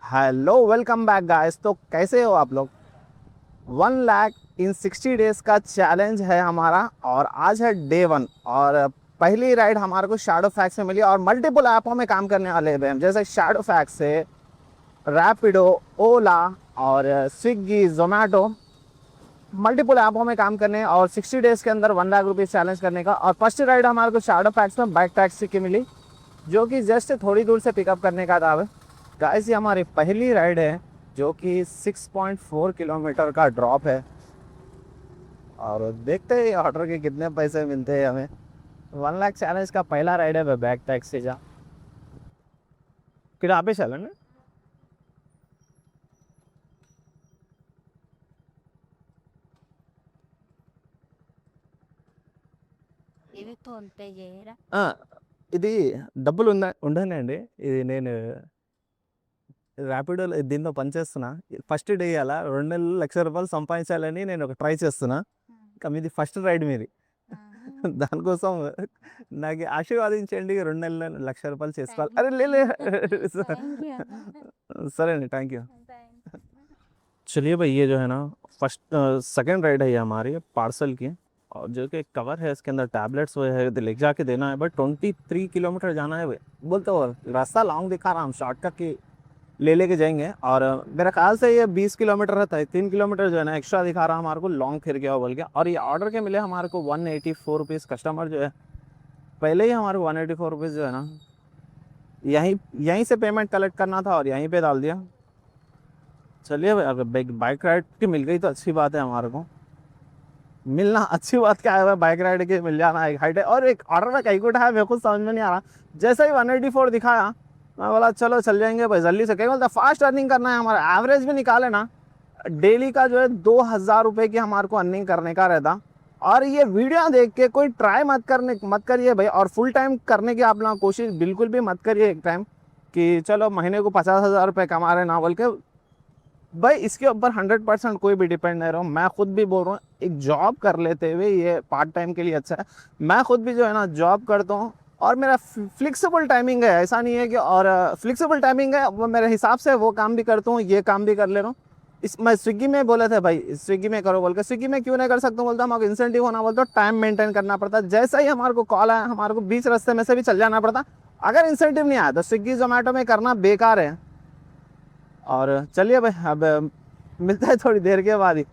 Hello welcome back guys. तो कैसे हो आप लोग। 1 लाख इन 60 डेज का चैलेंज है हमारा और आज है डे 1। और पहली राइड हमारे को शैडो फैक्स से मिली और मल्टीपल ऐपों में काम करने वाले हैं हम, जैसे शैडो फैक्स से रैपिडो, ओला और स्विगी, जोमेटो, मल्टीपल ऐपों में काम करने और 60 डेज के अंदर 1 लाख रुपीज़ चैलेंज करने का। और फर्स्ट राइड हमारे को शैडो फैक्स में बाइक टैक्सी की मिली, जो कि जस्ट थोड़ी दूर से पिकअप करने का था। गाइस ये हमारी पहली राइड है जो कि 6.4 किलोमीटर का ड्रॉप है और देखते हैं ऑर्डर के कितने पैसे मिलते हैं हमें। 1 लाख चैलेंज का पहला राइड है बैक टैक्स से जा फिर आप ही चलो ना। ఇవి ఫోన్ పే చేయరా ఆ, ఇది డబ్బులు ఉండనండి, ఇది నేను ర్యాపిడో దీంతో పనిచేస్తున్నా. ఫస్ట్ డే అలా 2 నెలలు ₹1,00,000 సంపాదించాలని నేను ఒక ట్రై చేస్తున్నా. ఇంకా మీది ఫస్ట్ రైడ్ మీది. దానికోసం నాకు ఆశీర్వదించండి. 2 నెలలు ₹1,00,000 చేసుకోవాలి. అరే లే థ్యాంక్ యూ సరే అండి, థ్యాంక్ యూ. థ్యాంక్ चलिए भाई, ये जो है ना फर्स्ट सेकंड राइड है ये हमारी पार्सल की। और जो कि कवर है इसके अंदर टैबलेट्स वो है, तो ले जाके देना है। बट 23 किलोमीटर जाना है भाई। बोलते हो रास्ता लॉन्ग दिखा रहा, हम शॉर्टकट की लेके जाएंगे। और मेरा ख्याल से ये 20 किलोमीटर रहता है, 3 किलोमीटर जो है ना एक्स्ट्रा दिखा रहा हमारे को, लॉन्ग फिर गया बोल के। और ये ऑर्डर के मिले हमारे को 184 रुपीज़। कस्टमर जो है पहले ही हमारे को 184 रुपीज़ जो है ना यहीं यहीं से पेमेंट कलेक्ट करना था और यहीं पे डाल दिया। चलिए भाई, अगर बाइक राइड की मिल गई तो अच्छी बात है हमारे को। मिलना अच्छी बात क्या है भाई, बाइक राइड के मिल जाना एक हाइट है। और एक ऑर्डर में कहीं को उठाया मेरे को समझ में नहीं आ रहा। जैसे ही 184 दिखाया मैं बोला चलो चल जाएंगे भाई जल्दी से। कहीं बोलता फास्ट अर्निंग करना है, हमारा एवरेज भी निकाले ना डेली का जो है 2,000 रुपये की हमारे को अर्निंग करने का रहता। और ये वीडियो देख के कोई ट्राई मत करिए भाई। और फुल टाइम करने की आप लोग कोशिश बिल्कुल भी मत करिए एक टाइम कि चलो महीने को 50,000 रुपये कमा रहे ना बोल के। भाई इसके ऊपर 100% कोई भी डिपेंड नहीं रहो। मैं खुद भी बोल रहा हूँ, एक जॉब कर लेते हुए ये पार्ट टाइम के लिए अच्छा है। मैं खुद भी जो है ना जॉब करता हूँ और मेरा फ्लेक्सिबल टाइमिंग है, ऐसा नहीं है कि। और फ्लेक्सिबल टाइमिंग है, वो मेरे हिसाब से वो काम भी करता हूँ, ये काम भी कर ले रहा हूँ। मैं स्विगी में बोले थे भाई स्विगी में करो बोल के, स्विगी में क्यों नहीं कर सकता हूँ बोलता, हमारे इंसेंटिव होना बोलता, टाइम मेंटेन करना पड़ता। जैसा ही हमारे को कॉल आया हमारे को बीच रास्ते में से भी चल जाना पड़ता। अगर इंसेंटिव नहीं आया तो स्विगी जोमेटो में करना बेकार है। और चलिए भाई, अब मिलता है थोड़ी देर के बाद ही।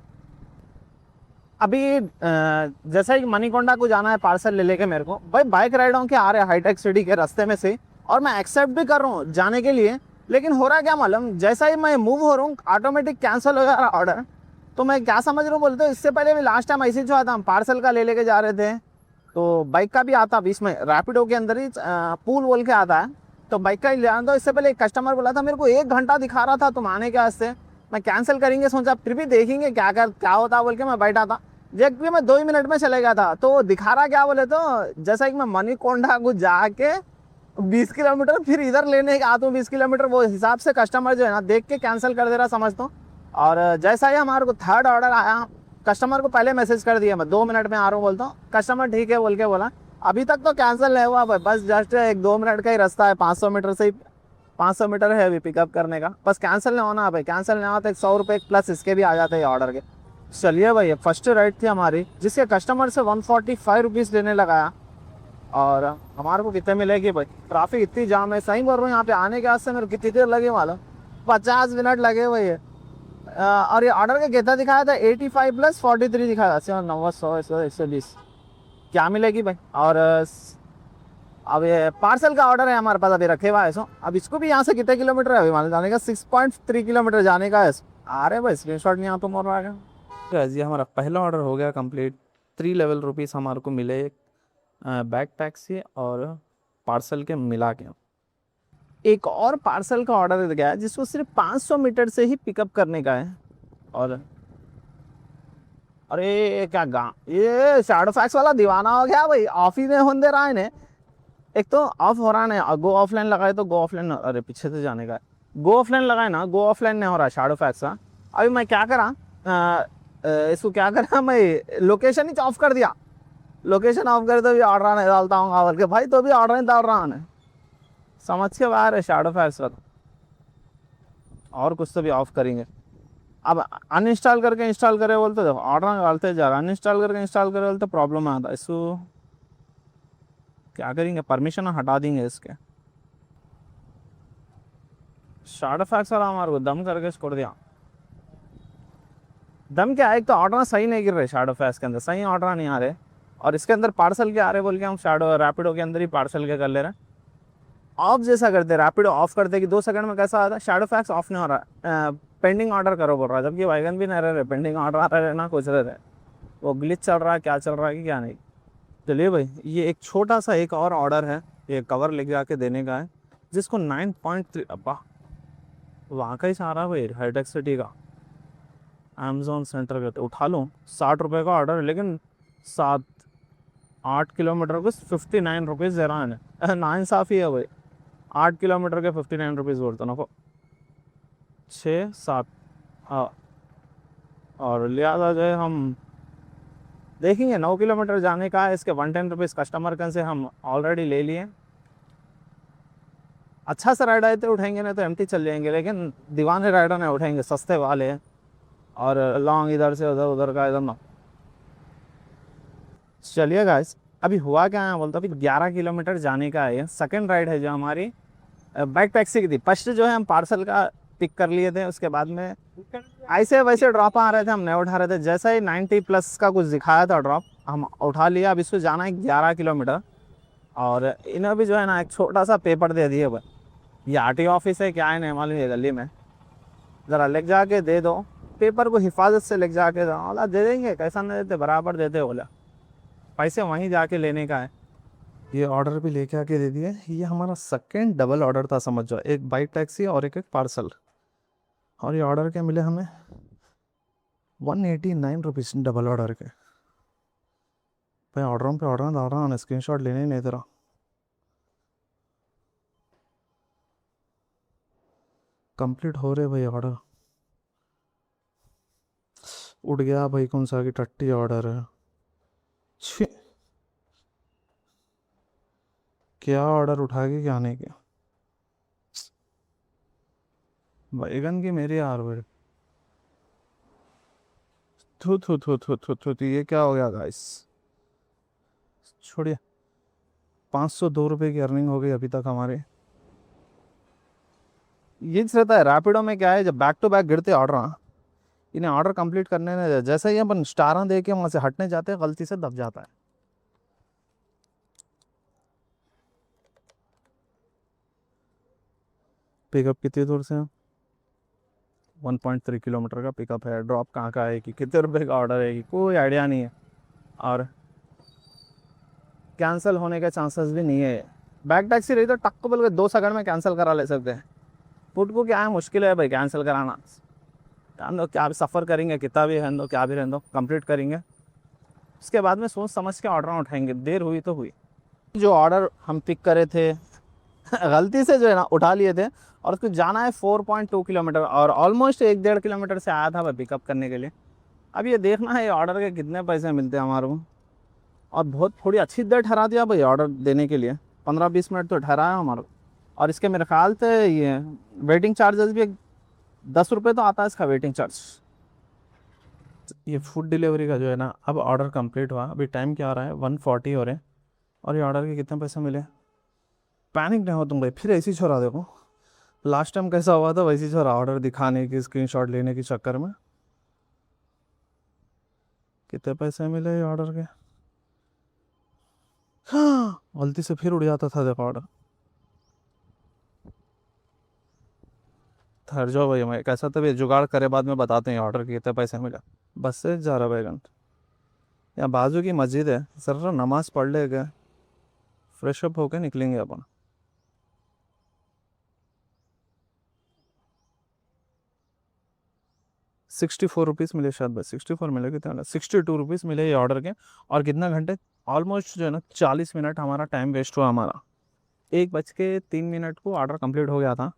अभी जैसा कि मनीकोंडा को जाना है पार्सल ले लेके मेरे को। भाई बाइक राइडों के आ रहे हैं हाईटेक सिटी के रास्ते में से, और मैं एक्सेप्ट भी कर रहा हूँ जाने के लिए। लेकिन हो रहा क्या मालूम, जैसा ही मैं मूव हो रहा हूँ ऑटोमेटिक कैंसिल हो जा रहा ऑर्डर। तो मैं क्या समझ रहा हूँ बोलते, इससे पहले भी लास्ट टाइम ऐसे जो आता हम पार्सल का ले लेके जा रहे थे, तो बाइक का भी आता बीच में, रैपिडो के अंदर ही पूल बोल के आता है, तो बाइक का ही ले आना। तो इससे पहले एक कस्टमर बोला था मेरे को 1 घंटा दिखा रहा था तुम आने के वास्ते। मैं कैंसिल करेंगे सोचा, फिर भी देखेंगे क्या होता बोल के मैं बैठा था। जब कि मैं 2 ही मिनट में चले गया था। तो दिखा रहा क्या बोले, तो जैसा कि मैं मनीकोंडा को जाके 20 किलोमीटर फिर इधर लेने आता हूँ 20 किलोमीटर, वो हिसाब से कस्टमर जो है ना देख के कैंसिल कर दे रहा समझता हूँ। और जैसा ही हमारे को थर्ड ऑर्डर आया, कस्टमर को पहले मैसेज कर दिया मैं 2 मिनट में आ रहा हूँ बोलता हूँ। कस्टमर ठीक है बोल के बोला। अभी तक तो कैंसिल नहीं हुआ भाई, बस जस्ट 1-2 मिनट का ही रास्ता है, 500 मीटर से ही 500 मीटर है अभी पिकअप करने का। बस कैंसिल नहीं होना भाई, कैंसिल नहीं होता तो 100 रुपये प्लस इसके भी आ जाते हैं ऑर्डर के। चलिए भाई, फर्स्ट राइड थी हमारी जिसके कस्टमर से 145 रुपीज़ लेने लगाया। और हमारे को कितने मिलेगी भाई, ट्रैफिक इतनी जाम है, सही बोल रहा हूँ। यहाँ पे आने के वास्ते मेरे कितनी देर लगे मालूम, 50 मिनट लगे भाई। और ये ऑर्डर का कितना दिखाया था, 85 + 43 दिखाया था, 90, 100, 120 क्या मिलेगी भाई। और अब ये पार्सल का ऑर्डर है हमारे पास अभी रखे हुआ है सो। अब इसको भी यहाँ से कितने किलोमीटर है अभी मान जाने का, 6.3 किलोमीटर जाने का है। आ रहे भाई स्क्रीन शॉट नहीं आता मोर आ गया। ये हमारा पहला ऑर्डर हो गया कंप्लीट। 3 लेवल रुपीज़ हमारे को मिले बैग टैक्सी और पार्सल के मिला के। एक और पार्सल का ऑर्डर गया जिसको सिर्फ 500 मीटर से ही पिकअप करने का है। और अरे ये क्या ये शैडो फैक्स वाला दीवाना हो गया भाई, ऑफ ही नहीं होने दे रहा है ने। एक तो ऑफ हो रहा है, गो ऑफलाइन लगाए तो गो ऑफलाइन, अरे पीछे से जाने का है, गो ऑफलाइन लगाए ना गो ऑफलाइन नहीं हो रहा शैडो फैक्स का। अभी मैं क्या करा, इसको क्या करा, मैं लोकेशन ही ऑफ कर दिया। लोकेशन ऑफ कर तो भी ऑर्डर नहीं डालता हूँ बोल के भाई, तो भी ऑर्डर नहीं डाल रहा है, समझ के बाहर है शैडो फैक्स का। और कुछ तो भी ऑफ करेंगे। अब अनइंस्टॉल करके इंस्टॉल करे बोलते देखो ऑर्डर डालते जा रहा, अनइंस्टॉल करके इंस्टॉल करे बोलते प्रॉब्लम आता है। इसको क्या करेंगे, परमिशन हटा देंगे इसके। शैडो फैक्स वाला हमारे को दम करके छोड़ दिया। दम क्या है, एक तो ऑर्डर सही नहीं गिर रहे शैडो फैक्स के अंदर, सही ऑर्डर नहीं आ रहे, और इसके अंदर पार्सल के आ रहे बोल के हम शैडो रैपिडो के अंदर ही पार्सल के कर ले रहे हैं। ऑफ जैसा करते रैपिडो ऑफ करते कि 2 सेकंड में कैसा आता है, शैडो फैक्स ऑफ नहीं हो रहा, पेंडिंग ऑर्डर करो बोल रहा है, जबकि वैगन भी नहीं रह रहे, पेंडिंग ऑर्डर आ रहे ना कुछ रहे, वो ग्लिच चल रहा है, क्या चल रहा है कि क्या नहीं। चलिए भाई, ये एक छोटा सा एक और ऑर्डर है, ये कवर लेके जाके देने का है, जिसको 9.3 अब्बा वहाँ का ही सारा भाई हाईटेक सिटी का अमेजोन सेंटर का तो उठा लूँ। 60 रुपये का ऑर्डर है, लेकिन 7-8 किलोमीटर को 59 रुपीज़ दे रहा है ना, इंसाफ़ी है भाई। 8 किलोमीटर के 59 रुपीज़ बोलते ना को 6-7, हाँ। और लिहाजा जो है हम देखेंगे 9 किलोमीटर जाने का है, इसके 110 रुपीज़ कस्टमर कन से हम ऑलरेडी ले लिए। अच्छा सा राइड आए तो उठाएंगे, नहीं तो एम्प्टी चल जाएंगे, लेकिन दीवाने राइडर नहीं उठाएंगे, सस्ते वाले हैं और लॉन्ग इधर से उधर, उधर का इधर ना। चलिए गाइस, अभी हुआ क्या है बोलते, अभी 11 किलोमीटर जाने का है, ये सेकंड राइड है जो हमारी बाइक टैक्सी की थी। फर्स्ट जो है हम पार्सल का पिक कर लिए थे, उसके बाद में ऐसे वैसे ड्रॉप आ रहे थे, हम नहीं उठा रहे थे, जैसा ही 90 प्लस का कुछ दिखाया था ड्रॉप, हम उठा लिया। अब इसको जाना है 11 किलोमीटर, और इन्हें भी जो है ना एक छोटा सा पेपर दे दिए। ये आरटीओ ऑफिस है क्या है नहीं मालूम, ये गली में ज़रा लेके जाके दे दो, पेपर को हिफाजत से लेके जाके दो। बोला दे देंगे, कैसा नहीं देते, बराबर देते। बोला पैसे वहीं जाके लेने का है। ये ऑर्डर भी लेके आके दे दिए। ये हमारा सेकंड डबल ऑर्डर था समझ जाओ, एक बाइक टैक्सी और एक पार्सल। और ये ऑर्डर के मिले हमें 189 रुपीज़ डबल ऑर्डर के। भाई ऑर्डरों पे ऑर्डर डाल रहा हूँ, स्क्रीन शॉट लेने ही नहीं दे रहा। कंप्लीट हो रहे भाई ऑर्डर। उठ गया भाई, कौन सा की टट्टी ऑर्डर है, छी क्या ऑर्डर उठा के क्या नहीं किया। बैगन की मेरी यार भाई, थू थू थू थू थू थू थू, ये क्या हो गया गाइस। छोड़िए, 502 रुपये की अर्निंग हो गई अभी तक हमारे। ये रहता है रैपिडो में, क्या है जब बैक टू बैक गिरते ऑर्डर, इन्हें ऑर्डर कंप्लीट करने में जैसे ही अपन स्टार दे के वहाँ से हटने जाते हैं, गलती से दब जाता है। पिकअप कितनी दूर से है, 1.3 किलोमीटर का पिकअप है। ड्रॉप कहाँ का है कि कितने रुपए का ऑर्डर है कि कोई आइडिया नहीं है, और कैंसिल होने के चांसेस भी नहीं है। बैक टैक्सी रही तो टक को बोल के 2 सेकंड में कैंसिल करा ले सकते हैं। फुट को क्या है, मुश्किल है भाई कैंसिल कराना। जान दो, क्या भी सफ़र करेंगे, कितना भी रहने दो, क्या भी रहने दो, कंप्लीट करेंगे। उसके बाद में सोच समझ के ऑर्डर उठाएंगे, देर हुई तो हुई। जो ऑर्डर हम पिक करे थे गलती से जो है ना उठा लिए थे, और उसको जाना है 4.2 किलोमीटर, और ऑलमोस्ट 1-1.5 किलोमीटर से आया था वह पिकअप करने के लिए। अब ये देखना है ये ऑर्डर के कितने पैसे मिलते हैं हमारे को। और बहुत थोड़ी अच्छी देर ठहरा दिया भाई ऑर्डर देने के लिए, 15-20 मिनट तो ठहराया हमारे को। और इसके मेरे ख्याल से ये वेटिंग चार्जेस भी 10 रुपये तो आता है इसका वेटिंग चार्ज। ये फूड डिलीवरी का जो है ना, अब ऑर्डर कंप्लीट हुआ, अभी टाइम क्या आ रहा है 1:40 हो रहे हैं, और ये ऑर्डर के कितने पैसे मिले। पैनिक नहीं हो तुम भाई, फिर ऐसी छोड़ा देखो, लास्ट टाइम कैसा हुआ था वैसी छोड़ा, ऑर्डर दिखाने की स्क्रीनशॉट लेने के चक्कर में। कितने पैसे मिले ये ऑर्डर के, हाँ गलती से फिर उड़ जाता था देखो ऑर्डर। ठहर जाओ भाई, मैं कैसा तभी जुगाड़ करे बाद में बताते हैं ऑर्डर के कितने पैसे मिले। बस से जा रहा बैगन, यहाँ बाजू की मस्जिद है, जरा नमाज पढ़ ले गए, फ्रेश अप होके निकलेंगे अपन। ₹64 मिले शायद, बस 64 मिले, कितना 62 रुपीज़ मिले ये ऑर्डर के। और कितना घंटे, ऑलमोस्ट जो है ना 40 मिनट हमारा टाइम वेस्ट हुआ हमारा। 1:03 को ऑर्डर कंप्लीट हो गया था।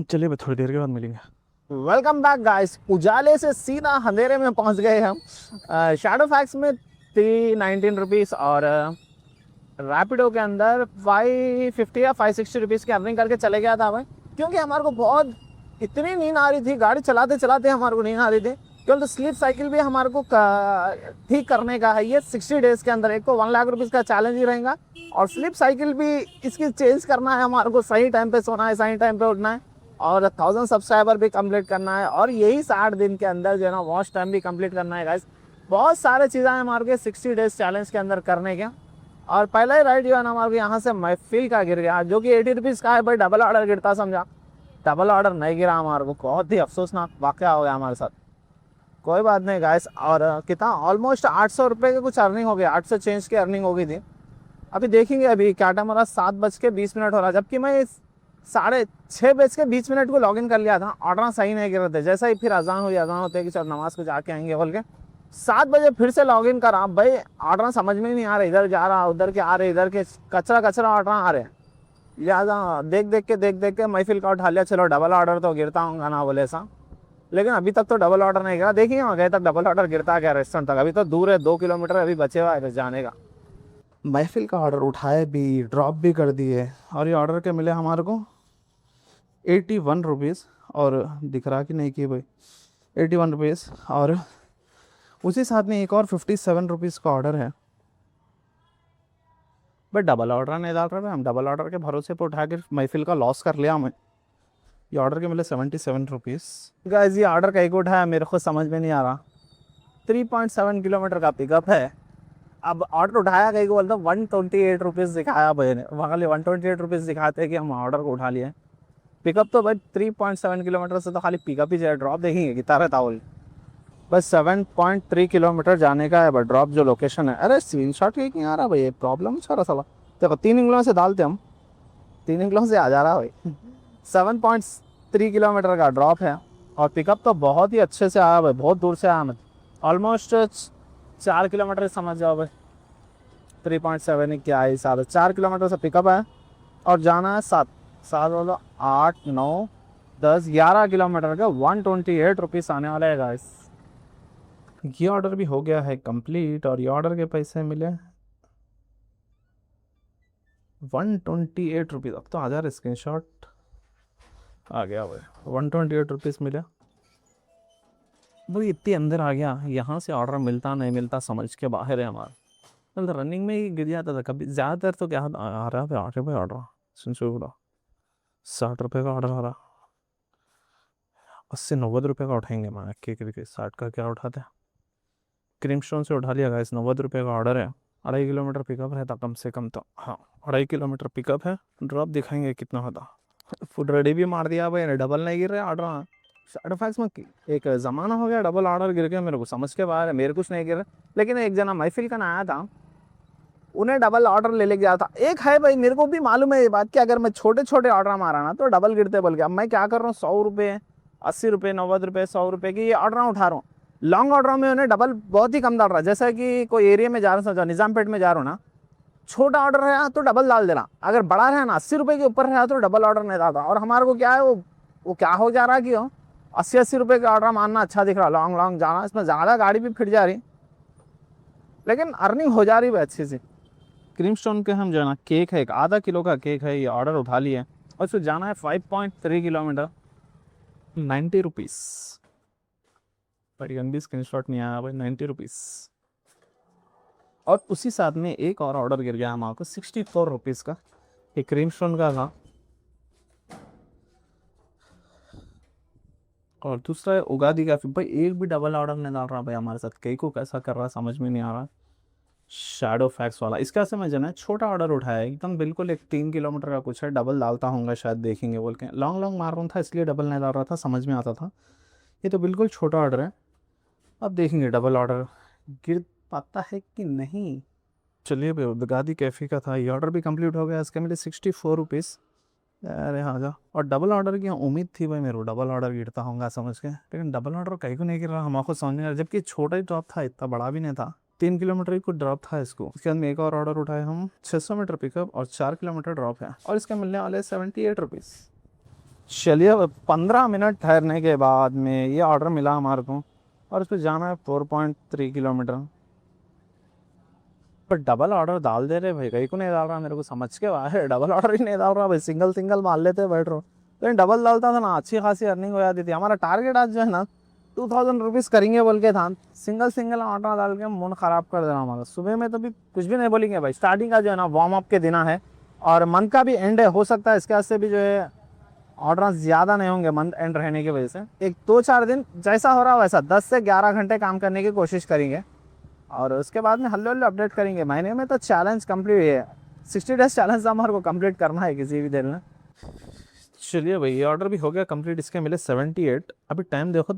चलिए भाई थोड़ी देर के बाद मिलेंगे। वेलकम बैक गाइस, उजाले से सीधा अंधेरे में पहुंच गए हम। शैडो फैक्स में 319 रुपीज़, और रैपिडो के अंदर 550 या 560 रुपीज़ की अर्निंग करके चले गया था भाई। क्योंकि हमारे को बहुत इतनी नींद आ रही थी, गाड़ी चलाते चलाते हमारे को नींद आ रही थी। क्यों तो स्लीप साइकिल भी हमारे को ठीक करने का है। ये 60 डेज़ के अंदर एक को 1 लाख रुपीज़ का चैलेंज ही रहेगा, और स्लीप साइकिल भी इसकी चेंज करना है हमारे को। सही टाइम पे सोना है, सही टाइम पे उठना है, और 1000 सब्सक्राइबर भी कंप्लीट करना है, और यही 60 दिन के अंदर जो है ना वॉच टाइम भी कंप्लीट करना है गाइस। बहुत सारे चीज़ें हैं हमारे के 60 डेज़ चैलेंज के अंदर करने के। और पहला ही राइड जो है ना हमारे यहाँ से महफिल का गिर गया, जो कि 80 रुपीज़ का है, भाई डबल ऑर्डर गिरता समझा, डबल ऑर्डर नहीं गिरा हमारे को। बहुत ही अफसोसनाक वाक़या हो गया हमारे साथ। कोई बात नहीं गाइस। और कितना ऑलमोस्ट 800 रुपये के कुछ अर्निंग हो गया, 800 चेंज की अर्निंग हो गई थी। अभी देखेंगे, अभी क्या टाइम हो रहा, 7:20 हो रहा, जबकि मैं 6:20 को लॉगिन कर लिया था। ऑर्डर सही नहीं गिर रहे थे। जैसा ही फिर अजान हुई, अजान होते कि चल नमाज को जाके आएंगे बोल के 7 बजे फिर से लॉगिन करा। भाई ऑर्डर समझ में नहीं आ रहा, इधर जा रहा, उधर के आ रहे, इधर के कचरा ऑर्डर आ रहे। लिहाजा देख के महफिल का उठा लिया, चलो डबल ऑर्डर तो गिरता होगा ना बोले ऐसा। लेकिन अभी तक तो डबल ऑर्डर नहीं गिरा। देखिए वहाँ गए तक डबल ऑर्डर गिरता क्या रेस्टोरेंट तक। अभी तो दूर है, 2 किलोमीटर अभी बचे हुआ है जाने का। महफिल का ऑर्डर उठाए भी, ड्रॉप भी कर दिए, और ये ऑर्डर के मिले हमारे को 81 रुपीज़। और दिख रहा कि नहीं कि भाई 81 रुपीज़, और उसी साथ में एक और 57 रुपीज़ का ऑर्डर है। बट डबल ऑर्डर नहीं डाल रहे, हम डबल ऑर्डर के भरोसे पर उठा के महफिल का लॉस कर लिया हमें। ये ऑर्डर के मिले 77 रुपीज़। गाइस ये ऑर्डर कहीं को उठाया मेरे को समझ में नहीं आ रहा। 3.7 किलोमीटर का पिकअप है। अब ऑर्डर उठाया कहीं को बोलता 128 रुपीज़ दिखाया भाई ने, वहाँ खाली 128 रुपीज़ दिखाते हैं कि हम ऑर्डर को उठा लिए। पिकअप तो भाई 3.7 किलोमीटर से तो खाली पिकअप ही जाए, ड्रॉप देखेंगे कितना रहता वो। बस 7.3 किलोमीटर जाने का है, बट ड्रॉप जो लोकेशन है। अरे स्क्रीन शॉट क्यों आ रहा भाई, ये प्रॉब्लम सारा सला। देखो 3 इंग्लों से डालते हम, 3 इंग्लों से आ जा रहा भाई। 7.3 किलोमीटर का ड्रॉप है, और पिकअप तो बहुत ही अच्छे से आया भाई, बहुत दूर से आया। मैं ऑलमोस्ट 4 किलोमीटर समझ जाओ भाई। 3.7 क्या है, 4 किलोमीटर से पिकअप है, और जाना है 7 बोलो 8 9 10 11 किलोमीटर का 128 रुपीज़ आने वाला है गाइस। ये ऑर्डर भी हो गया है कंप्लीट, और ये ऑर्डर के पैसे मिले 128 रुपीज़। अब तो आ जा रहा स्क्रीन शॉट आ गया भाई, 128 रुपीज़ मिले। भाई इतने अंदर आ गया, यहाँ से ऑर्डर मिलता नहीं मिलता समझ के बाहर है हमारा। मतलब रनिंग में ही गिर जाता था कभी। ज़्यादातर तो क्या आ रहा है, 8 रुपये ऑर्डर सुन 60 रुपये का ऑर्डर आ रहा। 80-90 रुपये का उठाएंगे मैं के 60 का क्या उठाते हैं। क्रीम स्टोन से उठा लिया गाइस, 90 रुपये का ऑर्डर है। 2.5 किलोमीटर पिकअप रहता कम से कम तो, हाँ 2.5 किलोमीटर पिकअप है। ड्रॉप दिखाएंगे कितना होता। फुड रेडी भी मार दिया भाई, डबल नहीं गिर रहा ऑर्डर। साइड इफेक्ट्स में एक ज़माना हो गया डबल ऑर्डर गिर गया, मेरे को समझ के बाहर है, मेरे कुछ नहीं गिर रहा। लेकिन एक जना महफिल का ना आया था, उन्हें डबल ऑर्डर ले गया था। एक है भाई, मेरे को भी मालूम है ये बात कि अगर मैं छोटे छोटे ऑर्डर मारा ना तो डबल गिरते बोल के। अब मैं क्या कर रहा हूँ, 100 रुपये 80 रुपये 90 रुपये 100 रुपये की ये ऑर्डर उठा रहा हूँ। लॉन्ग ऑर्डर में उन्हें डबल बहुत ही कम डाल रहा है। जैसा कि कोई एरिया में जा रहा हूँ, समझो निज़ामपेट में जा रहा हूँ ना, छोटा ऑर्डर है तो डबल डाल देना। अगर बड़ा है ना 80 रुपये के ऊपर है तो डबल ऑर्डर नहीं डालता। और हमारे को क्या है वो क्या हो जा रहा है कि 80 रुपये का ऑर्डर मानना अच्छा दिख रहा, लॉन्ग जाना, इसमें ज़्यादा गाड़ी भी फिट जा रही, लेकिन अर्निंग हो जा रही है अच्छी सी। क्रीम स्टोन के हम जो है ना केक है, एक आधा किलो का केक है, ये ऑर्डर उठा लिया, और उसको जाना है 5.3 किलोमीटर, 90 रुपीज़। बड़ी स्क्रीन शॉट नहीं आया भाई, 90 रुपीज़। और उसी साथ में एक और ऑर्डर गिर गया हमारे को 64 रुपीज़ का, एक क्रीम स्टोन का था, और दूसरा है उगादी का। भाई एक भी डबल ऑर्डर नहीं डाल रहा भाई हमारे साथ, कई को कैसा कर रहा है समझ में नहीं आ रहा। शैडो फैक्स वाला इसका से मैं जना छोटा ऑर्डर उठाया एकदम बिल्कुल, एक 3 किलोमीटर का कुछ है, डबल डालता होऊंगा शायद, देखेंगे बोल के। लॉन्ग मार रहा था इसलिए डबल नहीं डाल रहा था, समझ में आता था। ये तो बिल्कुल छोटा ऑर्डर है, अब देखेंगे डबल ऑर्डर गिर पाता है कि नहीं। चलिए भाई उगादी कैफ़े का था, ये ऑर्डर भी कंप्लीट हो गया। इसके मिले 64 रुपीज़। अरे हाँ जा, और डबल ऑर्डर की उम्मीद थी भाई मेरे को, डबल ऑर्डर गिरता होगा समझ के, लेकिन डबल ऑर्डर कहीं को नहीं गिर रहा हमारे को समझ नहीं आ रहा। जबकि छोटा ही ड्रॉप था, इतना बड़ा भी नहीं था, 3 किलोमीटर ही कुछ ड्रॉप था इसको। इसके अंदर एक और ऑर्डर उठाए हम, 600 मीटर पिकअप और 4 किलोमीटर ड्रॉप है, और इसके मिलने वाले 78 रुपीज़। चलिए 15 मिनट ठहरने के बाद में ये ऑर्डर मिला हमारे को, और इस पर जाना है 4.3 किलोमीटर। पर डबल ऑर्डर डाल दे रहे भाई, कहीं को नहीं डाल रहा, मेरे को समझ के बाहर है, डबल ऑर्डर ही नहीं डाल रहा भाई, सिंगल मार लेते बैठ रहा। तो इन डबल डालता था ना, अच्छी खासी अर्निंग हो जाती थी। हमारा टारगेट आज जो है ना 2000 रुपीज़ करेंगे बोल के था। सिंगल सिंगल ऑर्डर डाल के मन ख़राब कर देना हमारा। सुबह में तो भी कुछ भी नहीं बोलेंगे भाई, स्टार्टिंग का जो है ना वार्म अप के दिन है और मंथ का भी एंड है, हो सकता है इसके वास्ते भी जो है ऑर्डर ज़्यादा नहीं होंगे मंथ एंड रहने की वजह से। एक 2-4 दिन जैसा हो रहा वैसा 10 से 11 घंटे काम करने की कोशिश करेंगे और उसके बाद में हल्ले हल्ले अपडेट करेंगे। महीने में तो चैलेंज कंप्लीट है, 60 डेज चैलेंज हमारे को कंप्लीट करना है किसी भी दिन में। चलिए भाई, ये ऑर्डर भी हो गया कंप्लीट, इसके मिले 78। अभी टाइम देखो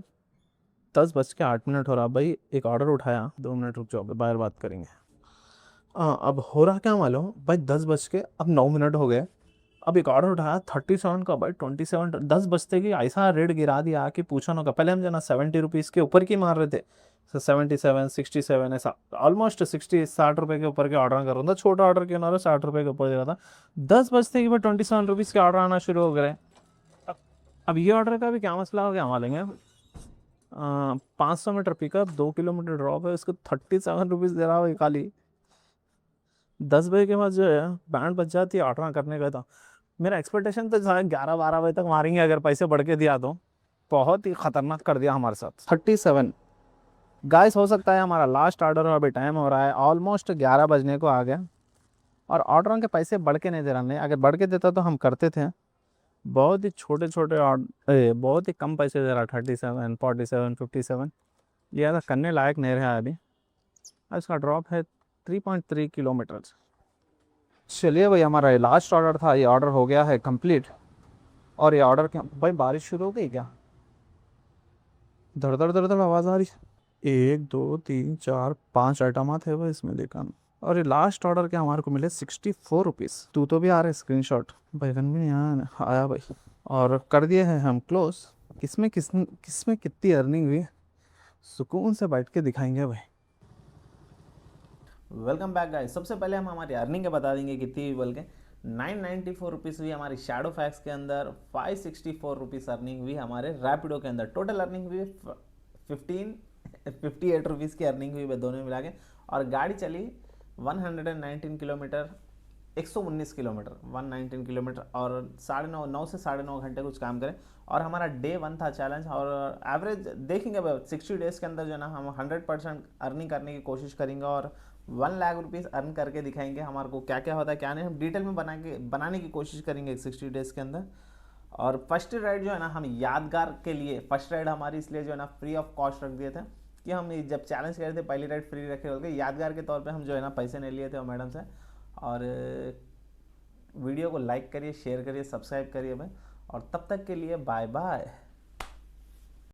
10:08 हो रहा। भाई एक ऑर्डर उठाया, 2 मिनट रुक जाओ, बाहर बात करेंगे। हाँ, अब हो रहा क्या मालूम भाई, 10:09 हो गए। अब एक ऑर्डर उठाया 37 का भाई, 27 10 बजते की ऐसा रेट गिरा दिया कि पूछो ना। पहले हम जो ना 70 रुपीज़ के ऊपर की मार रहे थे, 77 67 ऐसा ऑलमोस्ट 60 रुपये के ऊपर के ऑर्डर कर रहा था। छोटा ऑर्डर क्यों ना रहा, 60 रुपये के ऊपर दे रहा था। 10 बजते ही भाई 27 रुपीज़ के ऑर्डर आना शुरू हो गए। अब ये ऑर्डर का भी क्या मसला हो गया मालेंगे। 500 मीटर पिकअप, 2 किलोमीटर ड्रॉप है, उसको 37 रुपीज़ दे रहा हो खाली। 10 बजे के बाद जो है बैंड बज जाती है ऑर्डर करने का। था मेरा एक्सपेक्टेशन तो 11-12 बजे तक मारेंगे अगर पैसे बढ़ के दिया तो। बहुत ही खतरनाक कर दिया हमारे साथ। 37 गाइस, हो सकता है हमारा लास्ट ऑर्डर हो, अभी टाइम हो रहा है ऑलमोस्ट 11 बजने को आ गया और ऑर्डरों के पैसे बढ़ के नहीं दे रहा। नहीं, अगर बढ़ के देता तो हम करते थे। बहुत ही छोटे छोटे ऑर्डर, बहुत ही कम पैसे दे रहा, 37 47 57। ये ऐसा करने लायक नहीं रहा अभी। इसका ड्रॉप है 3.3 किलोमीटर। चलिए भाई, हमारा ये लास्ट ऑर्डर था, ये ऑर्डर हो गया है कंप्लीट। और ये ऑर्डर क्या भाई, बारिश शुरू हो गई क्या? धड़ धड़ धड़ धड़ आवाज़ आ रही है। 1 2 3 4 5 आइटम आते भाई इसमें देखा। और ये लास्ट ऑर्डर के हमारे को मिले 64 रुपीज़। तू तो भी आ रहा है स्क्रीनशॉट, बैगन भी यहाँ आया भाई। और कर दिए हैं हम क्लोज। किसमें कितनी अर्निंग हुई सुकून से बैठ के दिखाएंगे भाई। Welcome back guys. सबसे पहले हम हमारी अर्निंग के बता देंगे कितनी हुई बोल के। 994 रुपीज़ हुई हमारी शैडो फैक्स के अंदर, 564 रुपीज़ अर्निंग हुई हमारे रैपिडो के अंदर। टोटल अर्निंग हुई 58 रुपीज़ की अर्निंग हुई दोनों मिला के। और गाड़ी चली 119 किलोमीटर, 119 किलोमीटर, 119 किलोमीटर और 9 से 9.5 घंटे कुछ काम करें। और हमारा डे 1 था चैलेंज। और एवरेज देखेंगे 60 डेज़ के अंदर जो है ना हम 100% अर्निंग करने की कोशिश करेंगे और 1 लाख रुपीज़ अर्न करके दिखाएंगे। हमारे को क्या क्या होता है क्या नहीं, हम डिटेल में बनाने की कोशिश करेंगे 60 डेज़ के अंदर। और फर्स्ट राइड जो है ना हम यादगार के लिए, फर्स्ट राइड हमारी इसलिए जो है ना फ्री ऑफ कॉस्ट रख दिए थे कि हम जब चैलेंज कर रहे थे पहली राइड फ्री रखे होते, यादगार के तौर पे हम जो है ना पैसे नहीं लिए थे और मैडम से। और वीडियो को लाइक करिए, शेयर करिए, सब्सक्राइब करिए भाई। और तब तक के लिए बाय बाय।